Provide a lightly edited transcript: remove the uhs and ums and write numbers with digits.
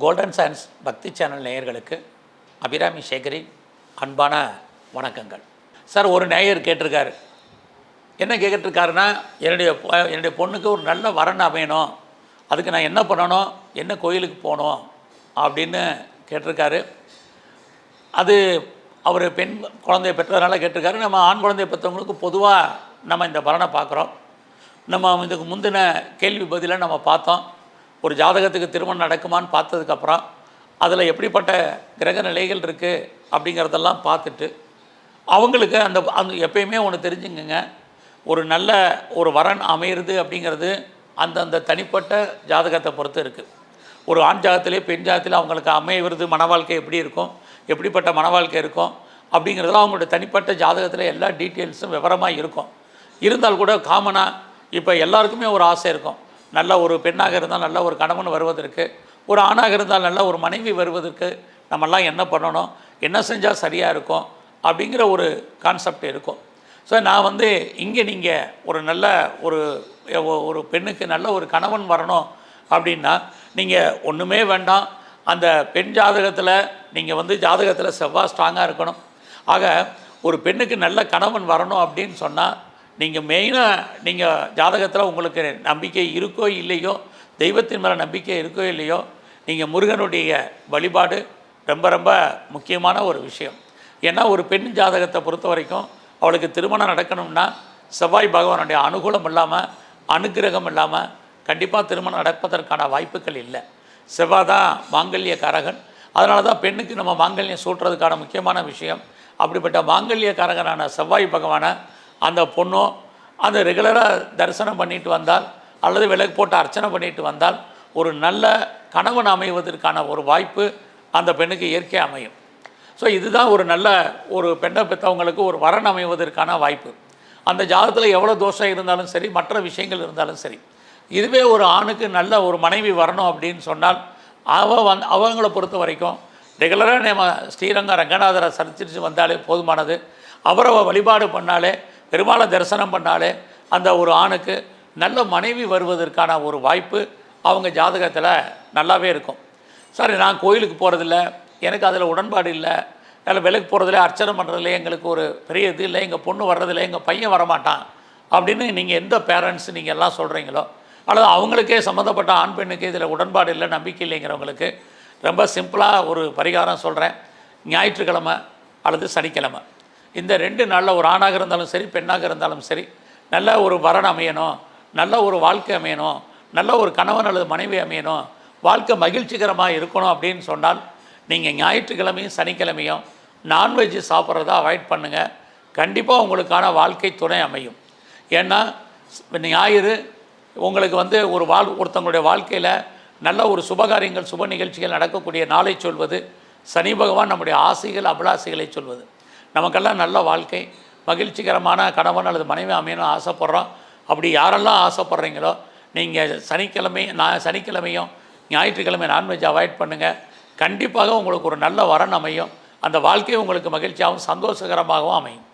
Golden science பக்தி channel நேயர்களுக்கு அபிராமி சேகரின் அன்பான வணக்கங்கள். சார், ஒரு நேயர் கேட்டிருக்காரு. என்ன கேட்டிருக்காருன்னா, என்னுடைய பொண்ணுக்கு ஒரு நல்ல வரன் அமையணும், அதுக்கு நான் என்ன பண்ணணும், என்ன கோயிலுக்கு போகணும் அப்படின்னு கேட்டிருக்காரு. அது அவர் பெண் குழந்தைய பெற்றதுனால கேட்டிருக்காரு. நம்ம ஆண் குழந்தைய பெற்றவங்களுக்கு பொதுவாக நம்ம இந்த வரனை பார்க்குறோம். நம்ம இதுக்கு முந்தின கேள்வி பதிலாக நம்ம பார்த்தோம். ஒரு ஜாதகத்துக்கு திருமணம் நடக்குமான்னு பார்த்ததுக்கப்புறம் அதில் எப்படிப்பட்ட கிரக நிலைகள் இருக்குது அப்படிங்கிறதெல்லாம் பார்த்துட்டு அவங்களுக்கு அந்த எப்பயுமே ஒன்று தெரிஞ்சுங்க, ஒரு நல்ல ஒரு வரன் அமையிறது அப்படிங்கிறது அந்தந்த தனிப்பட்ட ஜாதகத்தை பொறுத்து இருக்குது. ஒரு ஆண் ஜாதகத்திலே பெண் ஜாதகத்தில் அவங்களுக்கு அமைவது மன வாழ்க்கை எப்படி இருக்கும், எப்படிப்பட்ட மன வாழ்க்கை இருக்கும் அப்படிங்கிறதுலாம் அவங்களோட தனிப்பட்ட ஜாதகத்தில் எல்லா டீட்டெயில்ஸும் விவரமாக இருக்கும். இருந்தால் கூட காமனாக இப்போ எல்லாருக்குமே ஒரு ஆசை இருக்கும். நல்ல ஒரு பெண்ணாக இருந்தால் நல்ல ஒரு கணவன் வருவதற்கு, ஒரு ஆணாக இருந்தால் நல்ல ஒரு மனைவி வருவதற்கு நம்மெல்லாம் என்ன பண்ணணும், என்ன செஞ்சால் சரியாக இருக்கும் அப்படிங்கிற ஒரு கான்செப்ட் இருக்கும். ஸோ நான் இங்கே நீங்கள் ஒரு நல்ல ஒரு பெண்ணுக்கு நல்ல ஒரு கணவன் வரணும் அப்படின்னா நீங்கள் ஒன்றுமே வேண்டாம். அந்த பெண் ஜாதகத்தில் நீங்கள் ஜாதகத்தில் செவ்வாய் ஸ்ட்ராங்காக இருக்கணும். ஆக ஒரு பெண்ணுக்கு நல்ல கணவன் வரணும் அப்படின்னு சொன்னால் நீங்கள் மெயினாக நீங்கள் ஜாதகத்தில் உங்களுக்கு நம்பிக்கை இருக்கோ இல்லையோ, தெய்வத்தின் மேலே நம்பிக்கை இருக்கோ இல்லையோ, நீங்கள் முருகனுடைய வழிபாடு ரொம்ப ரொம்ப முக்கியமான ஒரு விஷயம். ஏன்னா ஒரு பெண் ஜாதகத்தை பொறுத்த வரைக்கும் அவளுக்கு திருமணம் நடக்கணும்னா செவ்வாய் பகவானுடைய அனுகூலம் இல்லாமல், அனுக்கிரகம் இல்லாமல் கண்டிப்பாக திருமணம் நடப்பதற்கான வாய்ப்புகள் இல்லை. செவ்வாய் தான் மாங்கல்ய காரகன். அதனால தான் பெண்ணுக்கு நம்ம மாங்கல்யம் சூட்டுறதுக்கான முக்கியமான விஷயம். அப்படிப்பட்ட மாங்கல்ய காரகனான செவ்வாய் பகவானை அந்த பொண்ணோ அந்த ரெகுலராக தரிசனம் பண்ணிட்டு வந்தால் அல்லது விளக்கு போட்டு அர்ச்சனை பண்ணிட்டு வந்தால் ஒரு நல்ல கணவன் அமைவதற்கான ஒரு வாய்ப்பு அந்த பெண்ணுக்கு இயற்கை அமையும். ஸோ இதுதான் ஒரு நல்ல ஒரு பெண்ணை பெற்றவங்களுக்கு ஒரு வரன் அமைவதற்கான வாய்ப்பு. அந்த ஜாதகத்தில் எவ்வளோ தோஷம் இருந்தாலும் சரி, மற்ற விஷயங்கள் இருந்தாலும் சரி, இதுவே ஒரு ஆணுக்கு நல்ல ஒரு மனைவி வரணும் அப்படின்னு சொன்னால் அவங்கள பொறுத்த வரைக்கும் ரெகுலராக நம்ம ஸ்ரீரங்க ரங்கநாதரை சரிச்சிட்டு வந்தாலே போதுமானது. அவரை வழிபாடு பண்ணாலே, பெருமாளை தரிசனம் பண்ணாலே அந்த ஒரு ஆணுக்கு நல்ல மனைவி வருவதற்கான ஒரு வாய்ப்பு அவங்க ஜாதகத்தில் நல்லாவே இருக்கும். சரி, நான் கோயிலுக்கு போகிறதில்ல, எனக்கு அதில் உடன்பாடு இல்லை, அதில் விலைக்கு போகிறதில்ல, அர்ச்சனை பண்ணுறதில்ல, எங்களுக்கு ஒரு பெரிய இது இல்லை, எங்கள் பொண்ணு வர்றதில்லை, எங்கள் பையன் வரமாட்டான் அப்படின்னு நீங்கள் எந்த பேரண்ட்ஸ் நீங்கள் எல்லாம் சொல்கிறீங்களோ, அல்லது அவங்களுக்கே சம்மந்தப்பட்ட ஆண் பெண்ணுக்கு இதில் உடன்பாடு இல்லை, நம்பிக்கை இல்லைங்கிறவங்களுக்கு ரொம்ப சிம்பிளாக ஒரு பரிகாரம் சொல்கிறேன். ஞாயிற்றுக்கிழமை அல்லது சனிக்கிழமை இந்த 2 நாளில் ஒரு ஆணாக இருந்தாலும் சரி, பெண்ணாக இருந்தாலும் சரி, நல்ல ஒரு வரன் அமையணும், நல்ல ஒரு வாழ்க்கை அமையணும், நல்ல ஒரு கணவன் அல்லது மனைவி அமையணும், வாழ்க்கை மகிழ்ச்சிகரமாக இருக்கணும் அப்படின்னு சொன்னால் நீங்கள் ஞாயிற்றுக்கிழமையும் சனிக்கிழமையும் நான்வெஜ்ஜு சாப்பிட்றத அவாய்ட் பண்ணுங்கள். கண்டிப்பாக உங்களுக்கான வாழ்க்கை துணை அமையும். ஏன்னா ஞாயிறு உங்களுக்கு ஒருத்தங்களுடைய வாழ்க்கையில் நல்ல ஒரு சுபகாரியங்கள் சுப நிகழ்ச்சிகள் நடக்கக்கூடிய நாளை சொல்வது, சனி பகவான் நம்முடைய ஆசைகள் அபிலாசைகளை சொல்வது. நமக்கெல்லாம் நல்ல வாழ்க்கை, மகிழ்ச்சிகரமான கணவன் அல்லது மனைவி அமையணும் ஆசைப்பட்றோம். அப்படி யாரெல்லாம் ஆசைப்பட்றீங்களோ நீங்கள் சனிக்கிழமையும் ஞாயிற்றுக்கிழமை நான்வெஜ் அவாய்ட் பண்ணுங்கள். கண்டிப்பாக உங்களுக்கு ஒரு நல்ல வரன் அமையும். அந்த வாழ்க்கை உங்களுக்கு மகிழ்ச்சியாகவும் சந்தோஷகரமாகவும் அமையும்.